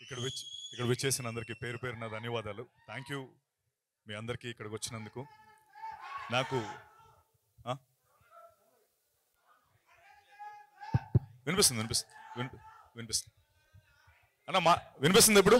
ఇక్కడ విచ్చేసిన అందరికీ పేరు పేరున ధన్యవాదాలు. థ్యాంక్ యూ మీ అందరికీ ఇక్కడికి వచ్చినందుకు. నాకు వినిపిస్తుంది అన్న, వినిపిస్తుంది ఇప్పుడు?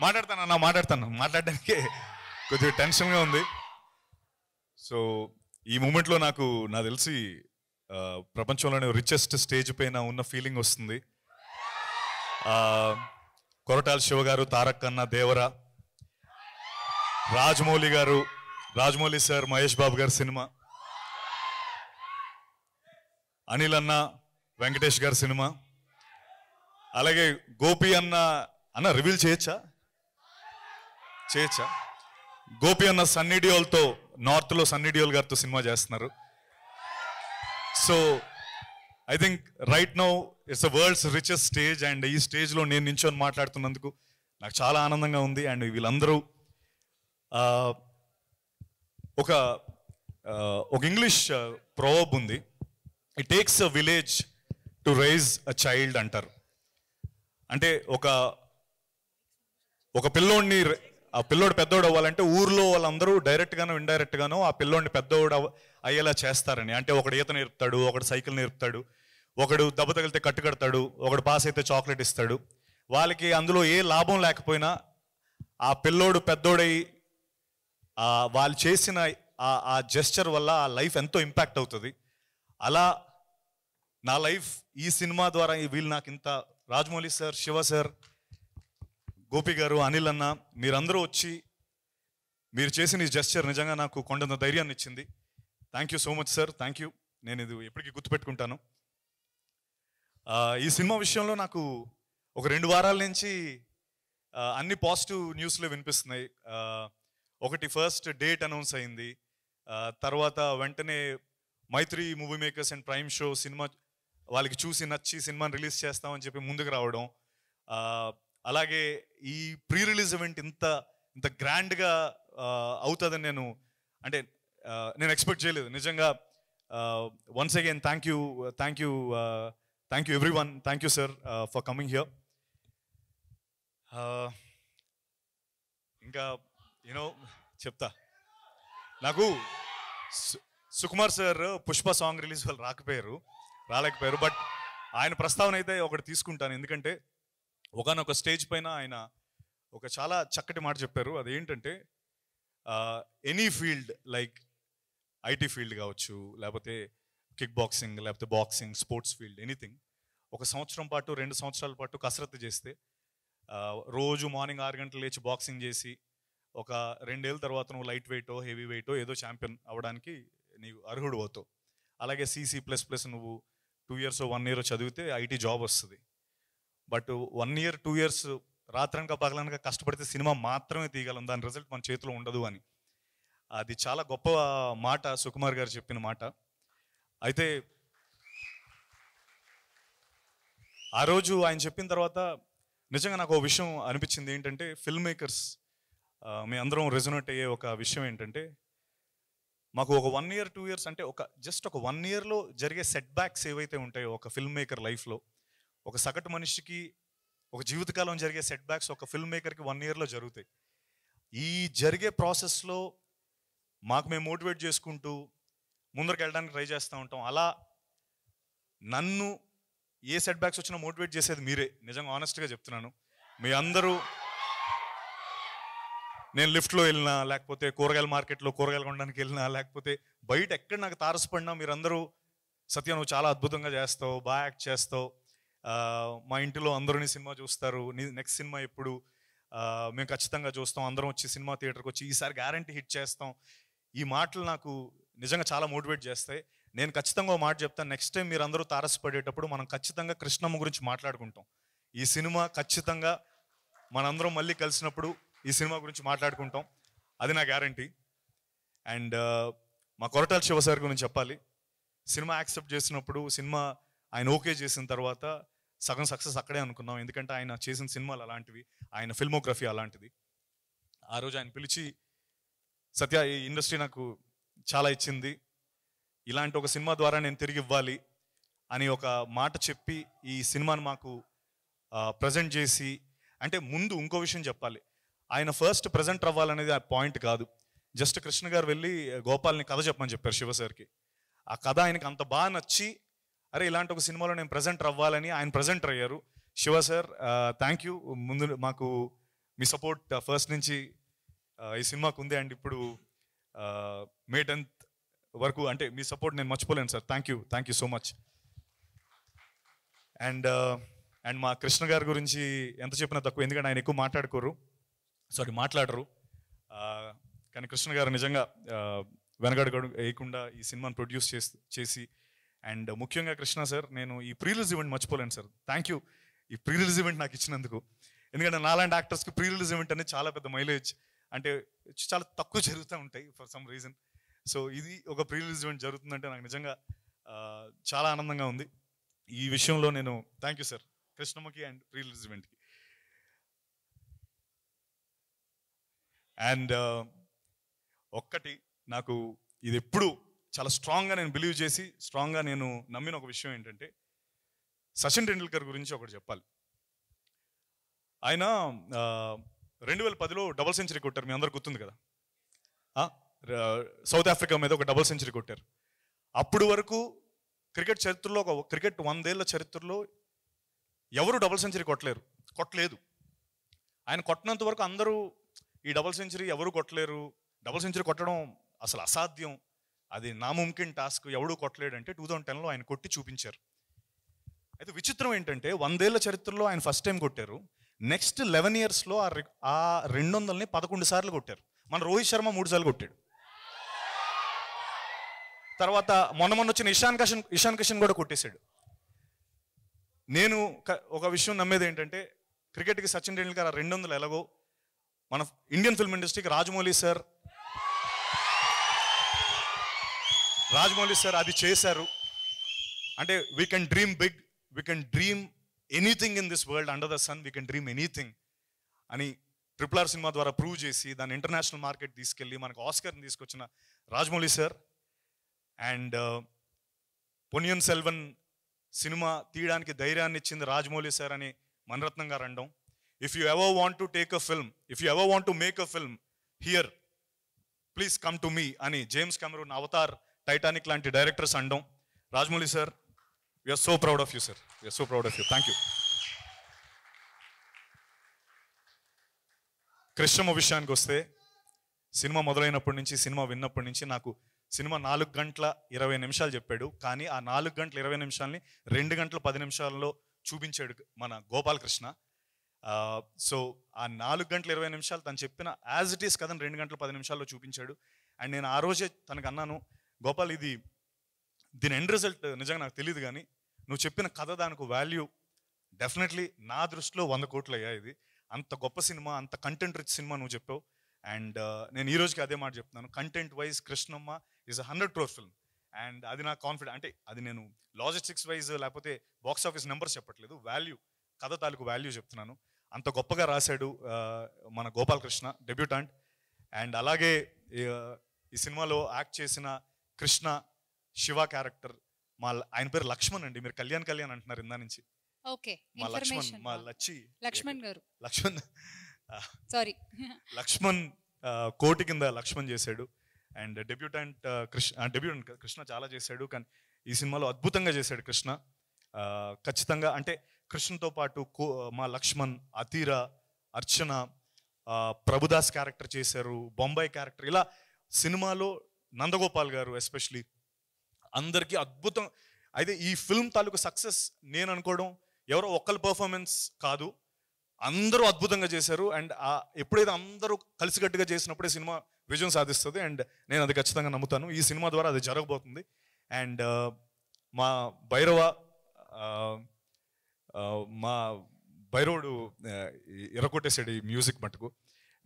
మాట్లాడడానికి కొద్దిగా టెన్షన్గా ఉంది. సో ఈ మూమెంట్లో నాకు తెలిసి ప్రపంచంలోనే రిచెస్ట్ స్టేజ్ పైన ఉన్న ఫీలింగ్ వస్తుంది. కొరటాల శివ గారు, తారక్ అన్న, దేవరా, రాజమౌళి సార్, మహేష్ బాబు గారి సినిమా, అనిల్ అన్న, వెంకటేష్ గారి సినిమా, అలాగే గోపి అన్న రివీల్ చేయొచ్చా? గోపి అన్న సన్నీ డియోల్తో, నార్త్లో సన్నీ డియోల్ గారితో సినిమా చేస్తున్నారు. So I think right now it's the world's richest stage. And ఈ స్టేజ్లో నేను నించొని మాట్లాడుతున్నందుకు నాకు చాలా ఆనందంగా ఉంది. అండ్ వీళ్ళందరూ ఒక ఇంగ్లీష్ ప్రోవర్బ్ ఉంది, it takes a village to raise a child అంటారు. అంటే ఒక పిల్లోడిని, ఆ పిల్లోడు పెద్దోడు అవ్వాలంటే ఊర్లో వాళ్ళందరూ డైరెక్ట్గానో ఇండైరెక్ట్గానో ఆ పిల్లోడిని పెద్దోడు అయ్యేలా చేస్తారని. అంటే ఒకడు ఈత నేర్పుతాడు, ఒకడు సైకిల్ నేర్పుతాడు, ఒకడు దెబ్బ తగిలితే కట్టు కడతాడు, ఒకడు పాస్ అయితే చాక్లెట్ ఇస్తాడు. వాళ్ళకి అందులో ఏ లాభం లేకపోయినా ఆ పిల్లోడు పెద్దోడై వాళ్ళు చేసిన ఆ జెస్చర్ వల్ల ఆ లైఫ్ ఎంతో ఇంపాక్ట్ అవుతుంది. అలా నా లైఫ్ ఈ సినిమా ద్వారా వీళ్ళు నాకు ఇంత, రాజమౌళి సార్, శివ సార్, గోపి గారు, అనిల్ అన్న, మీరందరూ వచ్చి మీరు చేసిన ఈ జెస్చర్ నిజంగా నాకు కొండంత ధైర్యాన్ని ఇచ్చింది. Thank you so much sir, thank you. నేను ఇది ఎప్పటికీ గుర్తుపెట్టుకుంటాను. ఈ సినిమా విషయంలో నాకు ఒక 2 వారాల నుంచి అన్ని పాజిటివ్ న్యూస్లే వినిపిస్తున్నాయి. ఒకటి, ఫస్ట్ డేట్ అనౌన్స్ అయింది. తర్వాత వెంటనే Mythri movie makers and prime show cinema వాళ్ళకి చూసి నచ్చి సినిమాని రిలీజ్ చేస్తామని చెప్పి ముందుకు రావడం. అలాగే ఈ ప్రీ రిలీజ్ ఈవెంట్ ఇంత గ్రాండ్గా అవుతుందని నేను ఎక్స్పెక్ట్ చేయలేదు నిజంగా. Once again thank you every one. Thank you sir for coming here. ఇంకా చెప్తా, నాకు Sukumar sir Pushpa song release వాళ్ళు రాలేకపోయారు. బట్ ఆయన ప్రస్తావన అయితే ఒకటి తీసుకుంటాను. ఎందుకంటే ఒకనొక స్టేజ్ పైన ఆయన ఒక చాలా చక్కటి మాట చెప్పారు. అదేంటంటే any field, like IT field కావచ్చు, లేకపోతే కిక్ బాక్సింగ్, లేకపోతే బాక్సింగ్, స్పోర్ట్స్ ఫీల్డ్, ఎనీథింగ్, 1 సంవత్సరం పాటు 2 సంవత్సరాల పాటు కసరత్తు చేస్తే, రోజు మార్నింగ్ 6 గంటలు లేచి బాక్సింగ్ చేసి ఒక 2 ఏళ్ళ తర్వాత నువ్వు లైట్ వెయిటో హెవీ వెయిటో ఏదో ఛాంపియన్ అవ్వడానికి నీవు అర్హుడు అవుతావు. అలాగే CC++ నువ్వు 2 years 1 year చదివితే ఐటీ జాబ్ వస్తుంది. బట్ 1 year 2 years రాత్రనక పగలనక కష్టపడితే సినిమా మాత్రమే తీయగలం, దాని రిజల్ట్ మన చేతిలో ఉండదు అని. అది చాలా గొప్ప మాట సుకుమార్ గారు చెప్పిన మాట. అయితే ఆ రోజు ఆయన చెప్పిన తర్వాత నిజంగా నాకు ఒక విషయం అనిపించింది. ఏంటంటే ఫిల్మ్ మేకర్స్ మీ అందరం రెజొనేట్ అయ్యే ఒక విషయం ఏంటంటే, మాకు ఒక 1 year 2 years అంటే జస్ట్ ఒక 1 yearలో జరిగే సెట్ బ్యాక్స్ ఏవైతే ఉంటాయో ఒక ఫిల్మ్ మేకర్ లైఫ్లో, ఒక సగటు మనిషికి ఒక జీవితకాలం జరిగే సెట్ బ్యాక్స్ ఒక ఫిల్మ్ మేకర్కి 1 yearలో జరుగుతాయి. ఈ జరిగే ప్రాసెస్లో మేము మోటివేట్ చేసుకుంటూ ముందరికి వెళ్ళడానికి ట్రై చేస్తూ ఉంటాం. అలా నన్ను ఏ సెట్ బ్యాక్స్ వచ్చినా మోటివేట్ చేసేది మీరే. నిజంగా ఆనెస్ట్గా చెప్తున్నాను. మీ అందరూ, నేను లిఫ్ట్లో వెళ్ళినా, లేకపోతే కూరగాయల మార్కెట్లో కూరగాయలు కొనడానికి వెళ్ళినా, లేకపోతే బయట ఎక్కడ నాకు తారసపడినా మీరందరూ సత్య నువ్వు చాలా అద్భుతంగా చేస్తావు, బాగా యాక్ట్ చేస్తావు, మా ఇంటిలో అందరూ నీ సినిమా చూస్తారు, నీ నెక్స్ట్ సినిమా ఎప్పుడు, మేము ఖచ్చితంగా చూస్తాం, అందరం వచ్చి సినిమా థియేటర్కి వచ్చి ఈసారి గ్యారంటీ హిట్ చేస్తాం. ఈ మాటలు నాకు నిజంగా చాలా మోటివేట్ చేస్తాయి. నేను ఖచ్చితంగా ఒక మాట చెప్తాను, నెక్స్ట్ టైం మీరు అందరూ తారసపడేటప్పుడు మనం ఖచ్చితంగా కృష్ణమ్మ గురించి మాట్లాడుకుంటాం. ఈ సినిమా ఖచ్చితంగా మనందరం మళ్ళీ కలిసినప్పుడు ఈ సినిమా గురించి మాట్లాడుకుంటాం, అది నా గ్యారంటీ. అండ్ మా కొరటాల శివ సార్ గురించి చెప్పాలి. సినిమా యాక్సెప్ట్ చేసినప్పుడు, సినిమా ఆయన ఓకే చేసిన తర్వాత సగం సక్సెస్ అక్కడే అనుకున్నాం. ఎందుకంటే ఆయన చేసిన సినిమాలు అలాంటివి, ఆయన ఫిల్మోగ్రఫీ అలాంటిది. ఆ రోజు ఆయన పిలిచి, సత్య ఈ ఇండస్ట్రీ నాకు చాలా ఇచ్చింది, ఇలాంటి ఒక సినిమా ద్వారా నేను తిరిగి ఇవ్వాలి అని ఒక మాట చెప్పి ఈ సినిమాని మాకు ప్రజెంట్ చేసి, అంటే ముందు ఇంకో విషయం చెప్పాలి, ఆయన ఫస్ట్ ప్రజెంట్ అవ్వాలనేది ఆ పాయింట్ కాదు. జస్ట్ కృష్ణ గారు వెళ్ళి గోపాల్ని కథ చెప్పమని చెప్పారు శివ సార్కి. ఆ కథ ఆయనకి అంత బాగా నచ్చి, అరే ఇలాంటి ఒక సినిమాలో నేను ప్రజెంటర్ అవ్వాలని ఆయన ప్రజెంటర్ అయ్యారు. Shiva sir thank you. ముందు మాకు మీ సపోర్ట్ ఫస్ట్ నుంచి ఈ సినిమాకు ఉంది. అండ్ ఇప్పుడు మే 10th వరకు అంటే మీ సపోర్ట్ నేను మర్చిపోలేను sir. Thank you so much. And మా కృష్ణ గారి గురించి ఎంత చెప్పినా తక్కువ, ఎందుకంటే ఆయన ఎక్కువ మాట్లాడరు. కానీ కృష్ణ గారు నిజంగా వెనకడుగు వేయకుండా ఈ సినిమాని ప్రొడ్యూస్ చేసి అండ్ ముఖ్యంగా కృష్ణ సార్, నేను ఈ ప్రీ రిలీజ్ ఈవెంట్ మర్చిపోలేను సార్. థ్యాంక్ యూ ఈ ప్రీ రిలీజ్ ఈవెంట్ నాకు ఇచ్చినందుకు. ఎందుకంటే నాలాంటి యాక్టర్స్కి ప్రీ రిలీజ్ ఈవెంట్ అనేది చాలా పెద్ద మైలేజ్, అంటే చాలా తక్కువ జరుగుతూ ఉంటాయి ఫర్ సమ్ రీజన్. సో ఇది ఒక ప్రీ రిలీజ్ ఈవెంట్ జరుగుతుందంటే నాకు నిజంగా చాలా ఆనందంగా ఉంది. ఈ విషయంలో నేను థ్యాంక్ యూ సార్ కృష్ణమ్మకి అండ్ ప్రీ రిలీజ్ ఈవెంట్కి. అండ్ ఒక్కటి నాకు ఇది ఎప్పుడు చాలా స్ట్రాంగ్గా నేను బిలీవ్ చేసి స్ట్రాంగ్గా నేను నమ్మిన ఒక విషయం ఏంటంటే, సచిన్ టెండూల్కర్ గురించి ఒకటి చెప్పాలి. ఆయన 2010లో డబుల్ సెంచరీ కొట్టారు, మీ అందరు గుర్తుంది కదా. సౌత్ ఆఫ్రికా మీద ఒక డబుల్ సెంచరీ కొట్టారు. అప్పుడు వరకు క్రికెట్ చరిత్రలో, ఒక క్రికెట్ 100 ఏళ్ల చరిత్రలో ఎవరు డబుల్ సెంచరీ కొట్టలేదు. ఆయన కొట్టినంత వరకు అందరూ ఈ డబుల్ సెంచరీ ఎవరు కొట్టలేరు, డబుల్ సెంచరీ కొట్టడం అసలు అసాధ్యం, అది నాముమ్కిన్ టాస్క్, ఎవడు కొట్టలేడంటే 2010లో ఆయన కొట్టి చూపించారు. అయితే విచిత్రం ఏంటంటే 100 ఏళ్ల చరిత్రలో ఆయన ఫస్ట్ టైం కొట్టారు. నెక్స్ట్ 11 ఇయర్స్లో ఆ 200ని 11 సార్లు కొట్టారు. మన రోహిత్ శర్మ 3 సార్లు కొట్టాడు. తర్వాత మొన్న వచ్చిన ఇషాన్ కిషన్ కూడా కొట్టేశాడు. నేను ఒక విషయం నమ్మేది ఏంటంటే, క్రికెట్కి సచిన్ టెండూల్కర్ ఆ 200 ఎలాగో మన ఇండియన్ ఫిల్మ్ ఇండస్ట్రీకి రాజమౌళి సార్ అది చేశారు. అంటే we can dream big, we can dream anything in this world under the sun, we can dream anything అని RRR సినిమా ద్వారా ప్రూవ్ చేసి దాన్ని ఇంటర్నేషనల్ మార్కెట్ తీసుకెళ్ళి మనకు ఆస్కర్ని తీసుకొచ్చిన Rajamouli sir. And Ponniyin Selvan cinema తీయడానికి ధైర్యాన్ని ఇచ్చింది రాజమౌళి సార్ అని మణిరత్నం గారు అనడం. If you ever want to take a film, if you ever want to make a film here, please come to me అని జేమ్స్ కెమెరూన్, అవతార్, టైటానిక్ లాంటి డైరెక్టర్స్ అనడం. Rajamouli sir, we are so proud of you sir, we are so proud of you. Thank you. Krishnamma విషయానికి వస్తే, cinema మొదలైనప్పటి నుంచి, cinema విన్నప్పటి నుంచి నాకు cinema 4 గంటల 20 నిమిషాలు చెప్పాడు. కానీ ఆ 4 గంటల 20 నిమిషాలని 2 గంటల 10 నిమిషాల్లో చూపించాడు మన గోపాలకృష్ణ. సో ఆ 4 గంటల 20 నిమిషాలు తను చెప్పిన యాజ్ ఇట్ ఈస్ కథను 2 గంటల 10 నిమిషాల్లో చూపించాడు. అండ్ నేను ఆ రోజే తనకు అన్నాను, గోపాల్ దీని ఎండ్ రిజల్ట్ నిజంగా నాకు తెలియదు, కానీ నువ్వు చెప్పిన కథ దానికి వాల్యూ డెఫినెట్లీ నా దృష్టిలో 100 కోట్లు అయ్యా. ఇది అంత గొప్ప సినిమా, అంత కంటెంట్ రిచ్ సినిమా నువ్వు చెప్పావు. అండ్ నేను ఈ రోజుకి అదే మాట చెప్తున్నాను, content wise Krishnamma is 100 crore film. And అది నా కాన్ఫిడెంట్. అంటే అది నేను లాజిస్టిక్స్ వైజ్ లేకపోతే బాక్స్ ఆఫీస్ నెంబర్స్ చెప్పట్లేదు, వాల్యూ, కథ తాలూకు వాల్యూ చెప్తున్నాను. అంత గొప్పగా రాశాడు మన గోపాలకృష్ణ, డెబ్యూటాంట్. అండ్ అలాగే ఈ సినిమాలో యాక్ట్ చేసిన కృష్ణ, శివ క్యారెక్టర్, ఆయన పేరు లక్ష్మణ్ అండి, మీరు కళ్యాణ్ అంటున్నారు ఇందా నుంచి. ఓకే, మా లక్ష్మణ్ గారు, లక్ష్మణ్ కోటి కింద లక్ష్మణ్ చేశాడు. అండ్ డెబ్యూటెంట్ కృష్ణ చాలా చేశాడు, కానీ ఈ సినిమాలో అద్భుతంగా చేశాడు కృష్ణ. ఖచ్చితంగా అంటే కృష్ణతో పాటు మా లక్ష్మణ్, అతీరా, అర్చన, ప్రభుదాస్ క్యారెక్టర్ చేశారు, బొంబాయి క్యారెక్టర్, ఇలా సినిమాలో నందగోపాల్ గారు ఎస్పెషలీ అందరికీ అద్భుతం. అయితే ఈ ఫిల్మ్ తాలూకు సక్సెస్ నేను అనుకోవడం ఎవరో ఒక్కరి పర్ఫార్మెన్స్ కాదు, అందరూ అద్భుతంగా చేశారు. అండ్ ఎప్పుడైతే అందరూ కలిసికట్టుగా చేసినప్పుడే సినిమా విజయం సాధిస్తుంది. అండ్ నేను అది ఖచ్చితంగా నమ్ముతాను, ఈ సినిమా ద్వారా అది జరగబోతుంది. అండ్ మా భైరవుడు ఎరగొట్టేసాడు ఈ మ్యూజిక్ మటుకు.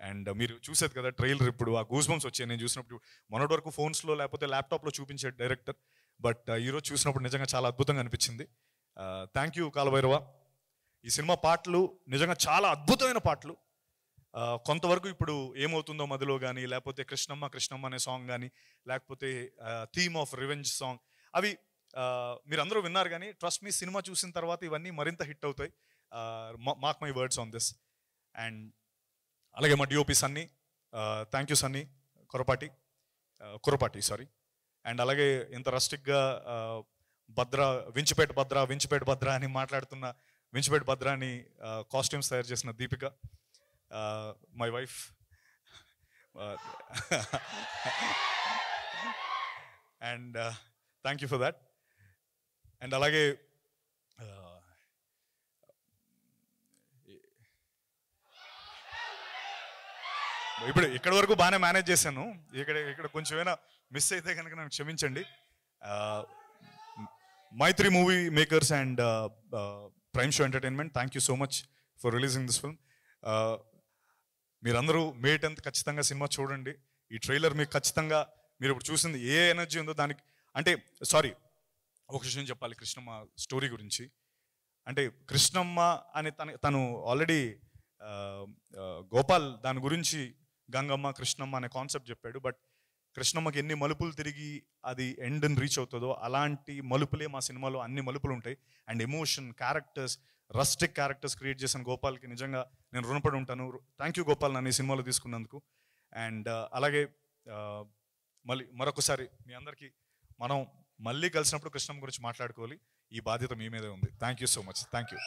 అండ్ మీరు చూసేది కదా ట్రైలర్, ఇప్పుడు ఆ గూస్ బంప్స్ వచ్చాయి నేను చూసినప్పుడు. మొన్నటి వరకు ఫోన్స్లో లేకపోతే ల్యాప్టాప్లో చూపించాడు డైరెక్టర్, బట్ ఈరోజు చూసినప్పుడు నిజంగా చాలా అద్భుతంగా అనిపించింది. Thank you Kaala Bhairava. ఈ సినిమా పాటలు నిజంగా చాలా అద్భుతమైన పాటలు. కొంతవరకు ఇప్పుడు ఏమవుతుందో మధ్యలో కానీ, లేకపోతే కృష్ణమ్మ అనే సాంగ్ కానీ, లేకపోతే థీమ్ ఆఫ్ రివెంజ్ సాంగ్, అవి మీరందరూ విన్నారు. కానీ ట్రస్ట్ మీ, సినిమా చూసిన తర్వాత ఇవన్నీ మరింత హిట్ అవుతాయి. Mark my words on this. And అలాగే మా DOP Sunny, thank you Sunny Kurapati sorry. And అలాగే ఇంత రస్టిక్గా వించిపేట భద్ర అని మాట్లాడుతున్న వించిపేట భద్ర అని కాస్ట్యూమ్స్ తయారు చేసిన Deepika, my wife. And thank you for that. And అలాగే ఇక్కడ వరకు బాగానే మేనేజ్ చేశాను. ఇక్కడ కొంచెం ఏమైనా మిస్ అయితే కనుక నాకు క్షమించండి. Mythri movie makers and prime show entertainment, thank you so much for releasing this film. మీరందరూ మే 10th ఖచ్చితంగా సినిమా చూడండి. ఈ ట్రైలర్ మీకు ఖచ్చితంగా, మీరు ఇప్పుడు చూసింది ఏ ఎనర్జీ ఉందో దానికి, అంటే సారీ ఒక విషయం చెప్పాలి కృష్ణమ్మ స్టోరీ గురించి. అంటే కృష్ణమ్మ అని తను ఆల్రెడీ గోపాల్ దాని గురించి గంగమ్మ కృష్ణమ్మ అనే కాన్సెప్ట్ చెప్పాడు. బట్ కృష్ణమ్మకి ఎన్ని మలుపులు తిరిగి అది ఎండ్ని రీచ్ అవుతుందో అలాంటి మలుపులే మా సినిమాలో అన్ని మలుపులు ఉంటాయి. And emotion, characters, rustic characters create చేసిన గోపాల్కి నిజంగా నేను రుణపడి ఉంటాను. థ్యాంక్ యూ గోపాల్ నన్ను ఈ సినిమాలో తీసుకున్నందుకు. అండ్ అలాగే మరొకసారి మీ అందరికీ మనం మళ్ళీ కలిసినప్పుడు కృష్ణమ్మ గురించి మాట్లాడుకోవాలి. ఈ బాధ్యత మీ మీదే ఉంది. Thank you so much. Thank you.